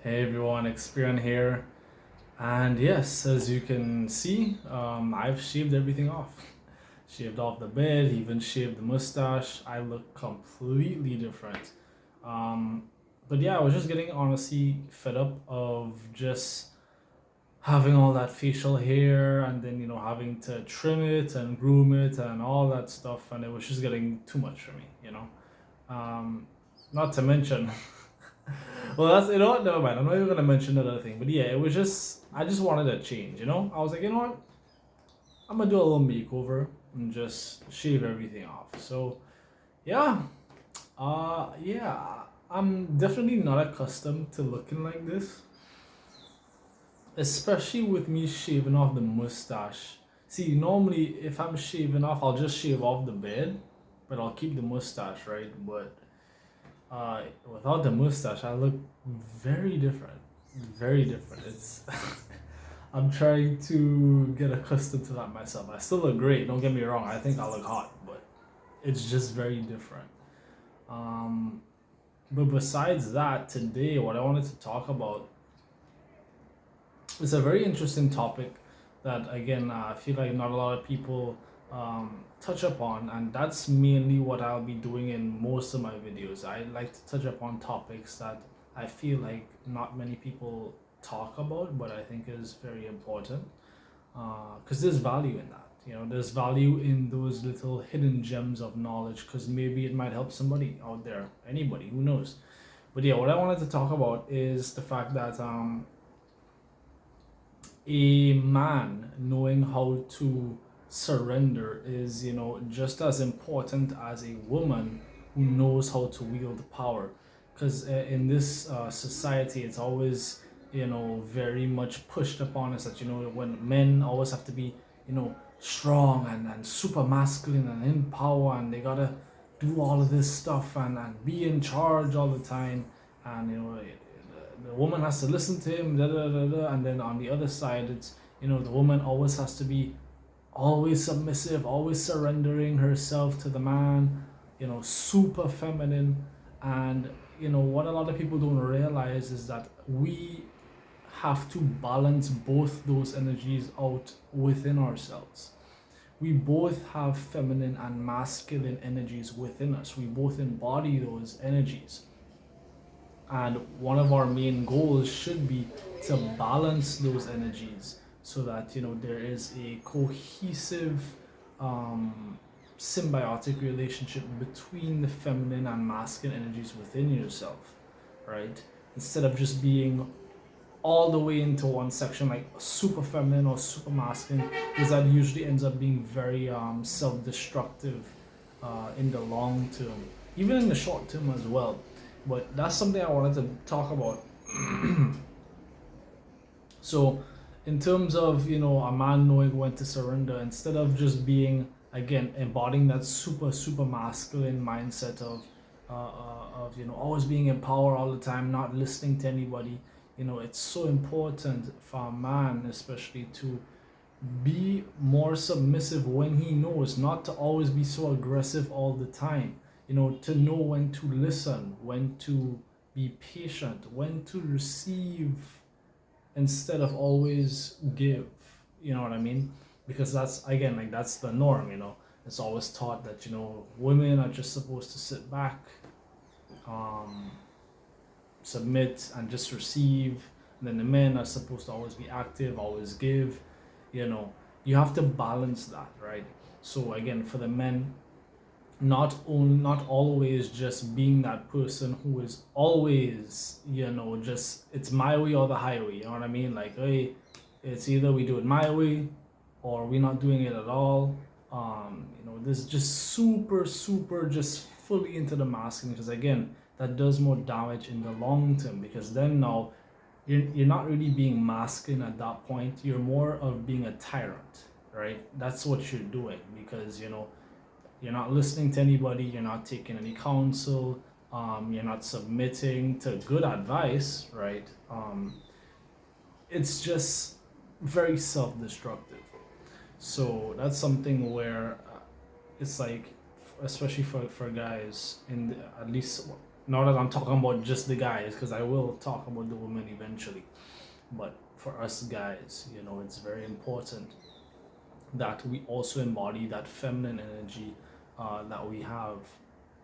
Hey everyone, Experian here. And yes, as you can see, I've shaved everything off. Shaved off the beard, even shaved the mustache. I look completely different. Um, but yeah, I was just getting honestly fed up of just having all that facial hair and then, having to trim it and groom it and all that stuff. And it was just getting too much for me. Um, Not to mention, well, that's what. Never mind. I'm not even gonna mention another thing. But yeah, it was just I just wanted a change. I was like, what? I'm gonna do a little makeover and just shave everything off. So yeah, yeah, I'm definitely not accustomed to looking like this, especially with me shaving off the mustache. See, normally if I'm shaving off, I'll just shave off the beard, but I'll keep the mustache, right? But without the mustache, I look very different. Very different. It's I'm trying to get accustomed to that myself. I still look great. Don't get me wrong. I think I look hot, but it's just very different. Um, but besides that, today what I wanted to talk about is a very interesting topic that again I feel like not a lot of people touch upon, and that's mainly what I'll be doing in most of my videos. I like to touch upon topics that I feel like not many people talk about, but I think is very important because there's value in that. There's value in those little hidden gems of knowledge because maybe it might help somebody out there, anybody, who knows. But yeah, what I wanted to talk about is the fact that a man knowing how to surrender is, just as important as a woman who knows how to wield power. Because in this society, it's always, very much pushed upon us that, when men always have to be, strong and super masculine and in power, and they gotta do all of this stuff and be in charge all the time. And, the woman has to listen to him, da, da, da, da, and then on the other side, it's the woman always has to be always submissive, always surrendering herself to the man, super feminine. And what a lot of people don't realize is that we have to balance both those energies out within ourselves. We both have feminine and masculine energies within us. We both embody those energies, and one of our main goals should be to balance those energies so that there is a cohesive um, symbiotic relationship between the feminine and masculine energies within yourself, right? Instead of just being all the way into one section like super feminine or super masculine, because that usually ends up being very self-destructive in the long term, even in the short term as well. But that's something I wanted to talk about. So in terms of a man knowing when to surrender, instead of just being, again, embodying that super masculine mindset of always being in power all the time, not listening to anybody. It's so important for a man especially to be more submissive when he knows, not to always be so aggressive all the time. To know when to listen, when to be patient, when to receive instead of always give. You know what I mean? Because that's, again, like, that's the norm. It's always taught that women are just supposed to sit back, um, submit, and just receive. And then the men are supposed to always be active, always give. You know, you have to balance that, right? So again, for the men, not always just being that person who is always, just it's my way or the highway. You know what I mean? Like, hey, it's either we do it my way or we're not doing it at all. This just super just fully into the masculine, because again, that does more damage in the long term, because then now you're not really being masculine at that point. You're more of being a tyrant, right? That's what you're doing, because you're not listening to anybody, you're not taking any counsel, you're not submitting to good advice, right? It's just very self-destructive. So that's something where it's like, especially for guys, at least Not that I'm talking about just the guys, because I will talk about the women eventually. But for us guys, it's very important that we also embody that feminine energy that we have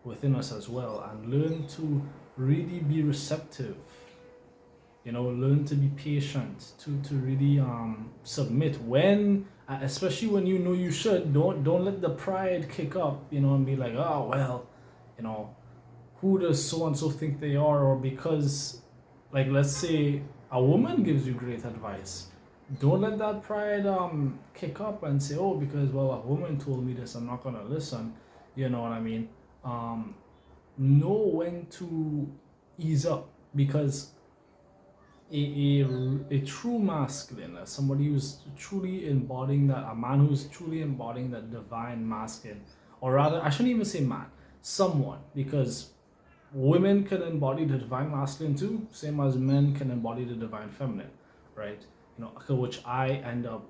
within us as well, and learn to really be receptive. Learn to be patient, to really submit when, especially when you should. Don't let the pride kick up, and be like, oh well, you know who does so and so think they are, or because, like, let's say a woman gives you great advice, don't let that pride kick up and say, oh, because, well, a woman told me this, I'm not gonna listen. You know what I mean? Know when to ease up, because a true masculine, somebody who's truly embodying that, a man who's truly embodying that divine masculine, or rather, I shouldn't even say man, someone, because women can embody the divine masculine too, same as men can embody the divine feminine, right? Which I end up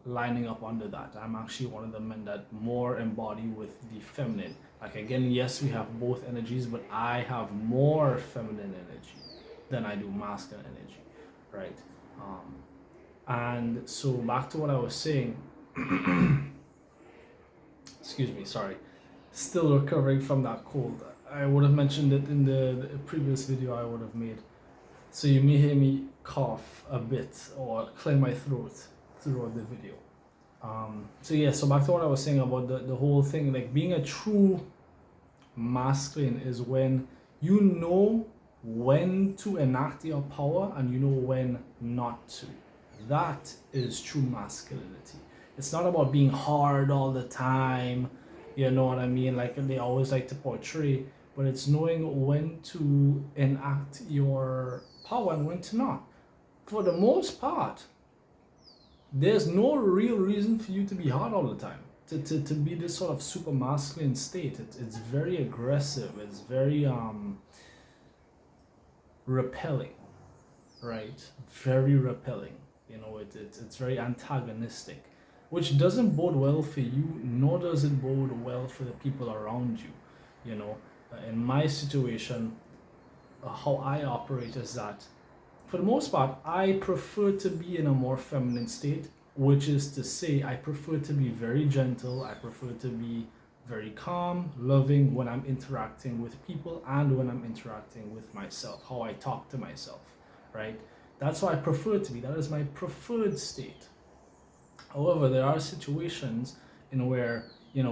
lining up under that. I'm actually one of the men that more embody with the feminine. Like, again, yes, we have both energies, but I have more feminine energy than I do masculine energy, right? And so back to what I was saying. Excuse me, sorry. Still recovering from that cold. I would have mentioned it in the previous video I would have made. So you may hear me cough a bit or clear my throat throughout the video. So back to what I was saying about the whole thing. Like, being a true masculine is when you know when to enact your power and you know when not to. That is true masculinity. It's not about being hard all the time, you know what I mean? Like they always like to portray, but it's knowing when to enact your power and when to not. For the most part, there's no real reason for you to be hard all the time. To be this sort of super masculine state. It's very aggressive. It's very repelling, right? Very repelling. It's very antagonistic, which doesn't bode well for you, nor does it bode well for the people around you. In my situation, how I operate is that, for the most part, I prefer to be in a more feminine state, which is to say, I prefer to be very gentle. I prefer to be very calm, loving when I'm interacting with people and when I'm interacting with myself, how I talk to myself, right? That's how I prefer to be. That is my preferred state. However, there are situations in where,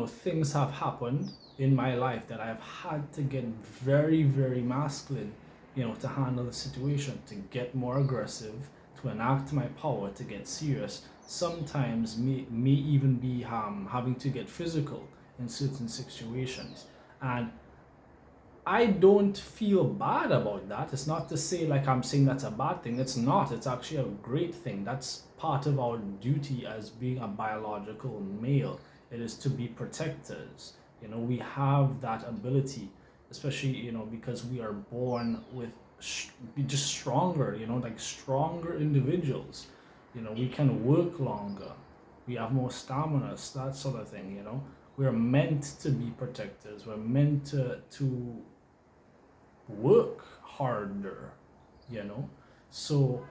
things have happened in my life that I've had to get very, very masculine, to handle the situation, to get more aggressive, to enact my power, to get serious. Sometimes may even be having to get physical in certain situations. And I don't feel bad about that. It's not to say like I'm saying that's a bad thing. It's not. It's actually a great thing. That's part of our duty as being a biological male. It is to be protectors. We have that ability, especially, because we are born with just stronger, like stronger individuals. We can work longer. We have more stamina, that sort of thing, We're meant to be protectors. We're meant to work harder, So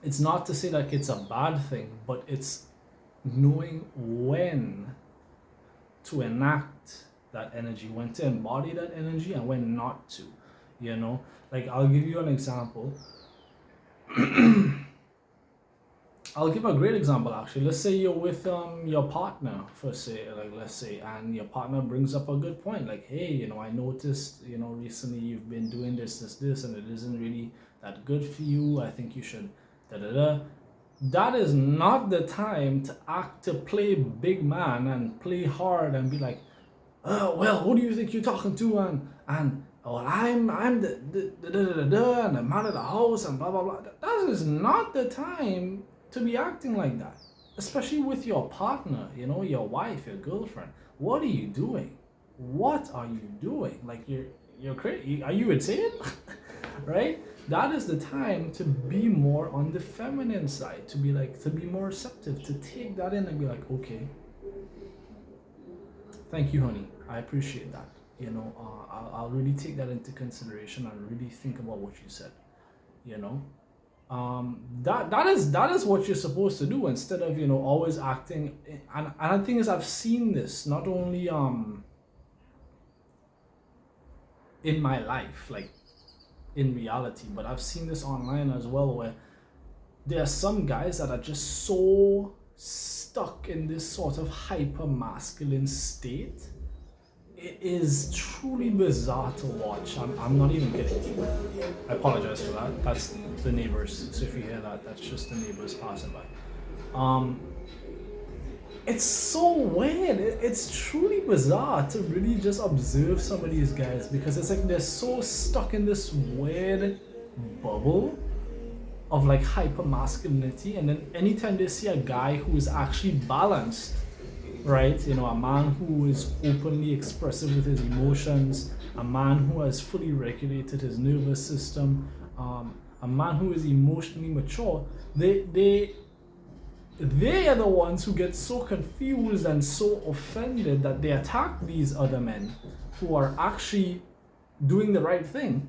it's not to say like it's a bad thing, but it's knowing when to enact that energy, when to embody that energy and when not to, Like, I'll give you an example. I'll give a great example actually. Let's say you're with your partner, let's say, and your partner brings up a good point, like, hey, I noticed, recently you've been doing this, and it isn't really that good for you. I think you should da da da. That is not the time to play big man and play hard and be like, oh, well, who do you think you're talking to? And well, I'm the da da da da and the man of the house and blah blah blah. That is not the time to be acting like that, especially with your partner, your wife, your girlfriend. What are you doing? What are you doing? Like, you're crazy. Are you insane? Right? That is the time to be more on the feminine side, to be more receptive, to take that in and be like, okay, thank you, honey. I appreciate that. I'll really take that into consideration and really think about what you said. You know, that is what you're supposed to do instead of always acting. And the thing is, I've seen this not only in my life, like in reality, but I've seen this online as well, where there are some guys that are just so stuck in this sort of hyper masculine state. It is truly bizarre to watch. I'm not even kidding. I apologize for that. That's the neighbors. So if you hear that, that's just the neighbors passing by. It's so weird. It's truly bizarre to really just observe some of these guys, because it's like they're so stuck in this weird bubble of like hyper masculinity, and then anytime they see a guy who is actually balanced, right? A man who is openly expressive with his emotions, a man who has fully regulated his nervous system, a man who is emotionally mature, they are the ones who get so confused and so offended that they attack these other men who are actually doing the right thing.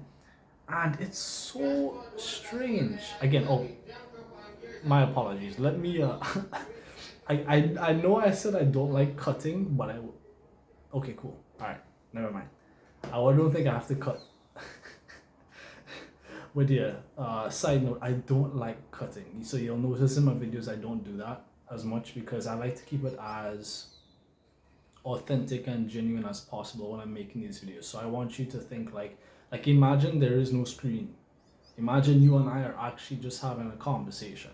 And it's so strange. Again, my apologies. Let me I know I said I don't like cutting, but okay, cool. Alright, never mind. I don't think I have to cut. But yeah, side note, I don't like cutting. So you'll notice in my videos I don't do that as much, because I like to keep it as authentic and genuine as possible when I'm making these videos. So I want you to think like imagine there is no screen. Imagine you and I are actually just having a conversation,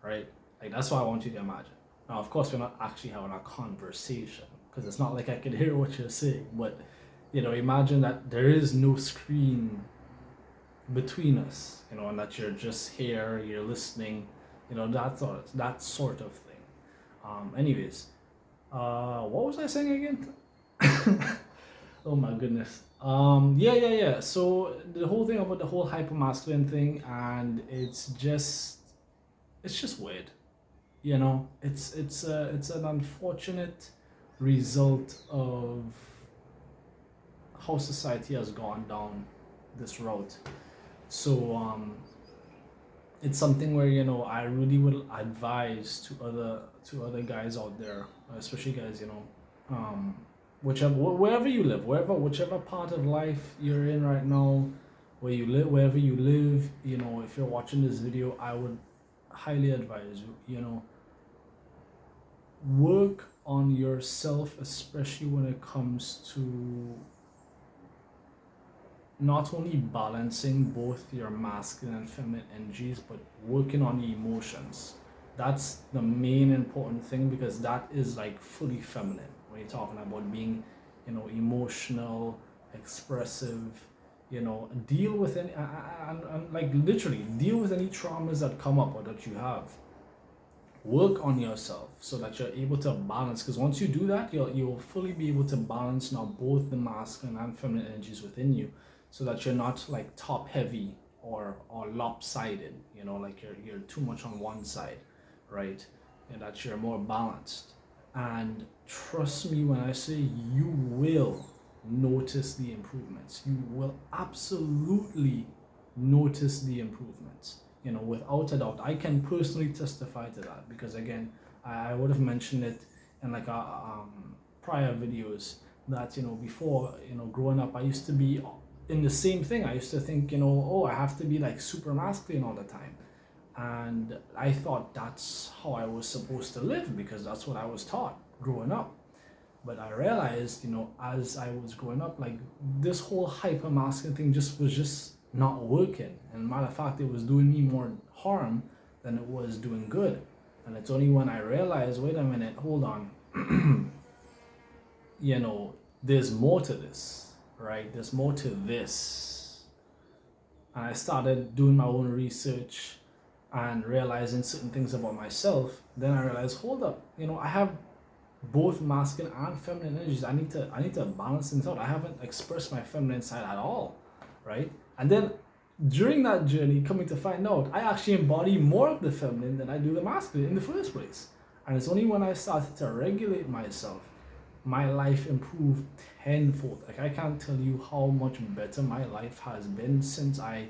right? Like that's what I want you to imagine. Now, of course, we're not actually having a conversation, because it's not like I can hear what you're saying, but imagine that there is no screen between us, and that you're just here, you're listening, that sort of thing. Anyways, what was I saying again? Oh my goodness. Yeah. So the whole thing about the whole hypermasculine thing, and it's just weird. It's an unfortunate result of how society has gone down this route. So it's something where I really would advise to other guys out there, especially guys, wherever you live, whichever part of life you're in right now, wherever you live, if you're watching this video, I would highly advise you, work on yourself, especially when it comes to not only balancing both your masculine and feminine energies, but working on the emotions. That's the main important thing, because that is like fully feminine when you're talking about being, emotional, expressive, deal with any and like literally deal with any traumas that come up or that you have. Work on yourself so that you're able to balance, because once you do that, you'll fully be able to balance now both the masculine and feminine energies within you, so that you're not like top heavy or lopsided, like you're too much on one side, right? And that you're more balanced. And trust me when I say you will notice the improvements. You will absolutely notice the improvements, without a doubt. I can personally testify to that, because again, I would have mentioned it in like prior videos that before, growing up, I used to be in the same thing. I used to think, I have to be like super masculine all the time, and I thought that's how I was supposed to live, because that's what I was taught growing up. But I realized, as I was growing up, like this whole hyper masculine thing was just not working. And matter of fact, it was doing me more harm than it was doing good. And it's only when I realized, wait a minute, hold on, there's more to this, right? There's more to this. And I started doing my own research and realizing certain things about myself. Then I realized, hold up, I have both masculine and feminine energies. I need to balance things out. I haven't expressed my feminine side at all, right? And then during that journey, coming to find out, I actually embody more of the feminine than I do the masculine in the first place. And it's only when I started to regulate myself my life improved tenfold. Like, I can't tell you how much better my life has been since I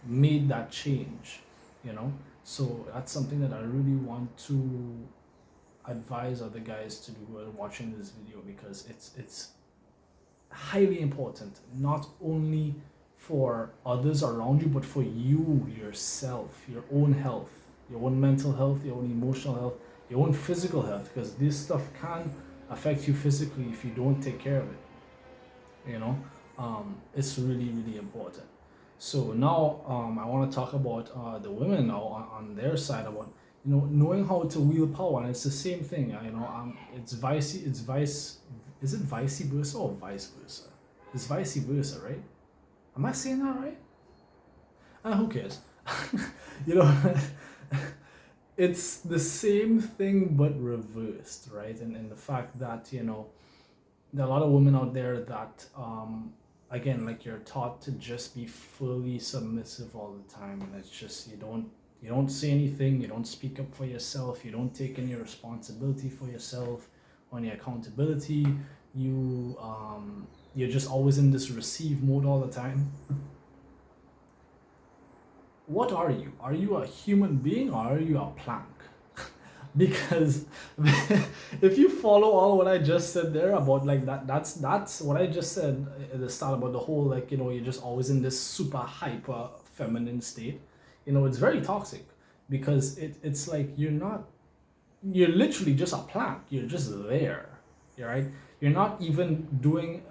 made that change, you know. So that's something that I really want to advise other guys to do who are watching this video, because it's highly important, not only for others around you, but for you yourself, your own health, your own mental health, your own emotional health, your own physical health, because this stuff can affect you physically if you don't take care of it, you know. It's really, really important. So now, I want to talk about the women now on their side, about, you know, knowing how to wield power. And it's the same thing, you know. Is it vice versa or vice versa? It's vice versa, right? Am I saying that right? Who cares? You know, it's the same thing but reversed, right? And the fact that, you know, there are a lot of women out there that, again, like, you're taught to just be fully submissive all the time, and it's just, you don't say anything, you don't speak up for yourself, you don't take any responsibility for yourself, or any accountability. You're just always in this receive mode all the time. What are you? Are you a human being, or are you a plank? Because if you follow all what I just said there about, like, that's what I just said at the start about the whole, like, you know, you're just always in this super hyper feminine state. You know, it's very toxic, because it's like you're literally just a plank. You're just there, right? You're not even doing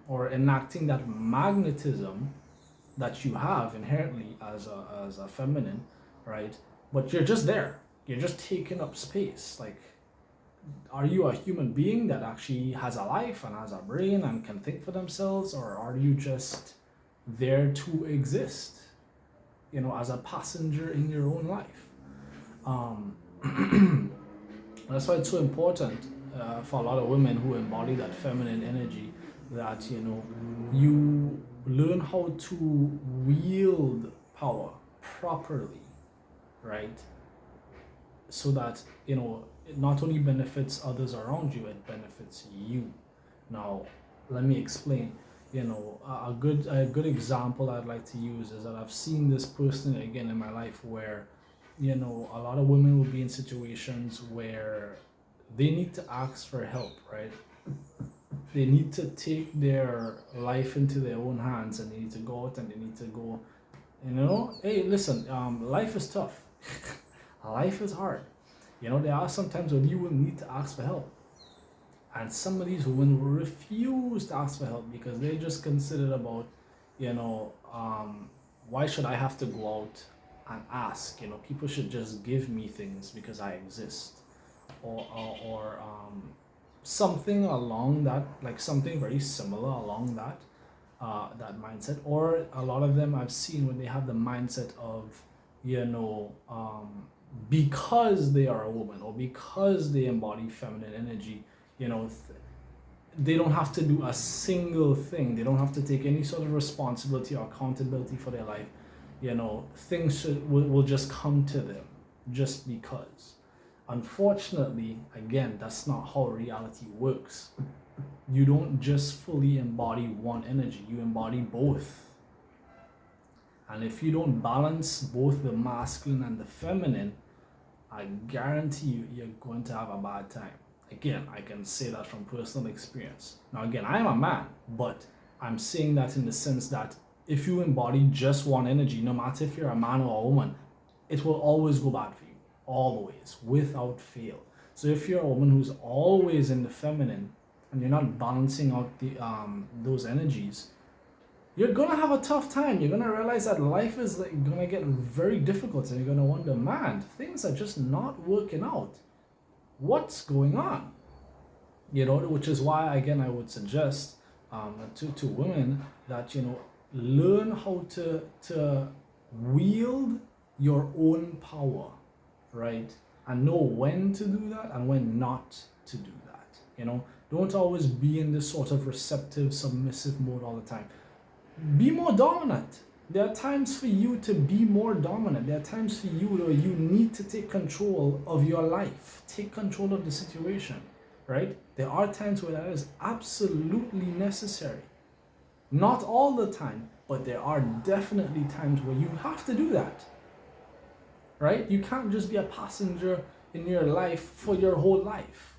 or enacting that magnetism that you have inherently as a feminine, right? But you're just there. You're just taking up space. Like, are you a human being that actually has a life and has a brain and can think for themselves, or are you just there to exist, you know, as a passenger in your own life? That's why it's so important for a lot of women who embody that feminine energy, that, you know, you learn how to wield power properly, right? So that, you know, it not only benefits others around you, it benefits you. Now, let me explain. You know, a good example I'd like to use is that I've seen this personally again in my life, where, you know, a lot of women will be in situations where they need to ask for help, right? They need to take their life into their own hands, and they need to go out and they need to go, you know, hey, listen, life is tough. Life is hard. You know, there are some times when you will need to ask for help. And some of these women will refuse to ask for help, because they just considered about, you know, why should I have to go out and ask? You know, people should just give me things because I exist. Or something along that, like something very similar along that mindset. Or a lot of them I've seen when they have the mindset of, you know, because they are a woman, or because they embody feminine energy, you know, they don't have to do a single thing. They don't have to take any sort of responsibility or accountability for their life. You know, things will just come to them just because. Unfortunately, again, that's not how reality works. You don't just fully embody one energy, you embody both. And if you don't balance both the masculine and the feminine, I guarantee you, you're going to have a bad time. Again, I can say that from personal experience. Now, again, I'm a man, but I'm saying that in the sense that if you embody just one energy, no matter if you're a man or a woman, it will always go bad for you, always, without fail. So if you're a woman who's always in the feminine and you're not balancing out the those energies, you're gonna have a tough time. You're gonna realize that life is like gonna get very difficult, and you're gonna wonder, man, things are just not working out. What's going on? You know, which is why, again, I would suggest to women that, you know, learn how to wield your own power, right? And know when to do that and when not to do that. You know, don't always be in this sort of receptive, submissive mode all the time. Be more dominant. There are times for you to be more dominant. There are times for you where you need to take control of your life, take control of the situation, right? There are times where that is absolutely necessary. Not all the time, but there are definitely times where you have to do that, right? You can't just be a passenger in your life for your whole life,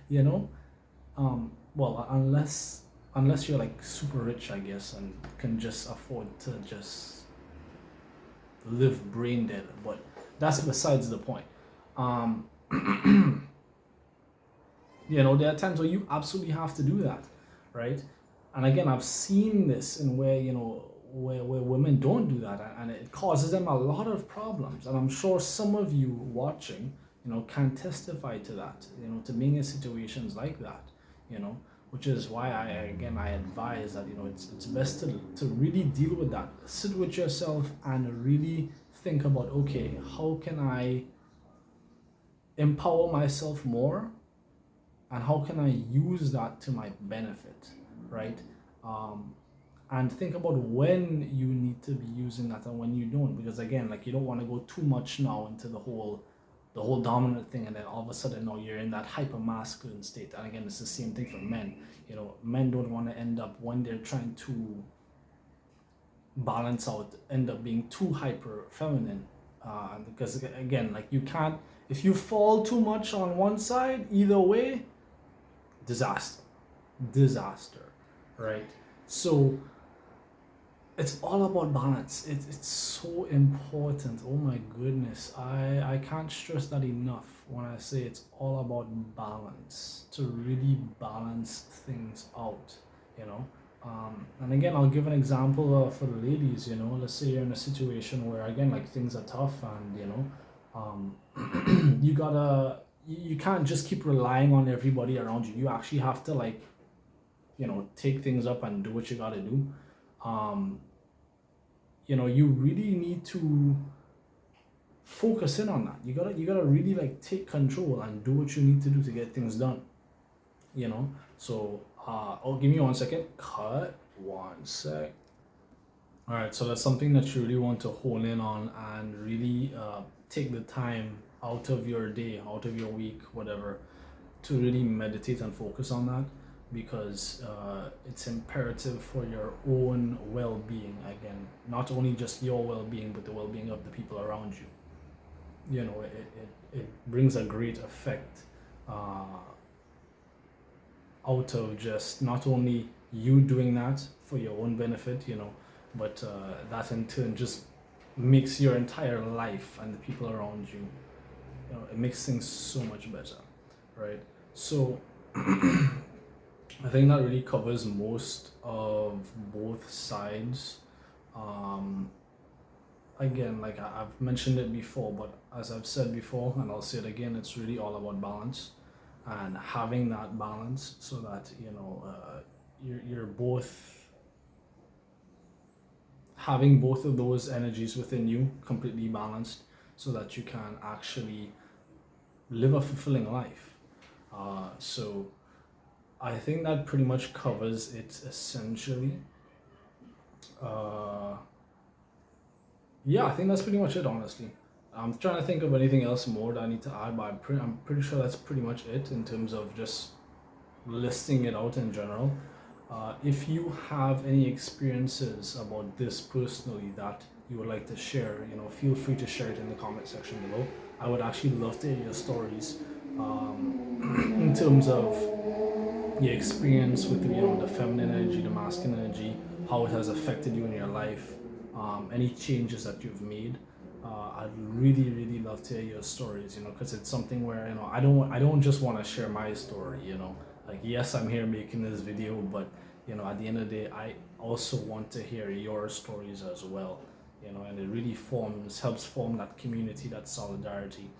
you know? Well, unless you're like super rich, I guess, and can just afford to just live brain dead, but that's besides the point. Um, there are times where you absolutely have to do that, right? And again, I've seen this in where where women don't do that, and it causes them a lot of problems. And I'm sure some of you watching, can testify to that, to being in situations like that, you know, which is why I advise that it's best to really deal with that. Sit with yourself and really think about, okay, how can I empower myself more, and how can I use that to my benefit, right? And think about when you need to be using that and when you don't, because again, like, you don't want to go too much now into the whole dominant thing, and then all of a sudden now you're in that hyper masculine state. And again, it's the same thing for men. Men don't want to end up, when they're trying to balance out, end up being too hyper feminine, because again, like, you can't, if you fall too much on one side, either way, disaster, right? So it's all about balance. It's so important. Oh my goodness, I can't stress that enough when I say it's all about balance, to really balance things out, you know. And again, I'll give an example for the ladies. Let's say you're in a situation where, again, like, things are tough, and you can't just keep relying on everybody around you. You actually have to, like, take things up and do what you got to do. You really need to focus in on that. You gotta really, like, take control and do what you need to do to get things done. So give me 1 second. Cut 1 sec. All right, so that's something that you really want to hone in on, and really take the time out of your day, out of your week, whatever, to really meditate and focus on that, because it's imperative for your own well-being. Again, not only just your well-being, but the well-being of the people around you. It brings a great effect out of just not only you doing that for your own benefit, but that in turn just makes your entire life and the people around you, it makes things so much better, right? So I think that really covers most of both sides. Again, like, I've mentioned it before, but as I've said before, and I'll say it again, it's really all about balance, and having that balance, so that you're both having both of those energies within you completely balanced, so that you can actually live a fulfilling life. So I think that pretty much covers it essentially. Yeah, I think that's pretty much it, honestly. I'm trying to think of anything else more that I need to add, but I'm pretty sure that's pretty much it in terms of just listing it out in general. If you have any experiences about this personally that you would like to share, feel free to share it in the comment section below. I would actually love to hear your stories, in terms of your experience with the feminine energy, the masculine energy, how it has affected you in your life, any changes that you've made. I'd really, really love to hear your stories, because it's something where, I don't just want to share my story, like, yes, I'm here making this video, but at the end of the day, I also want to hear your stories as well, and it really helps form that community, that solidarity.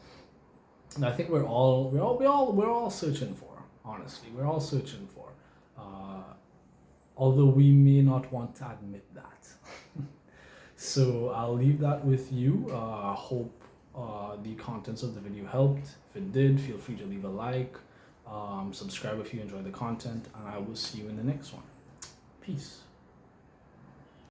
And I think we're all searching for, honestly. We're all searching for, although we may not want to admit that. So I'll leave that with you. I hope the contents of the video helped. If it did, feel free to leave a like, subscribe if you enjoy the content, and I will see you in the next one. Peace.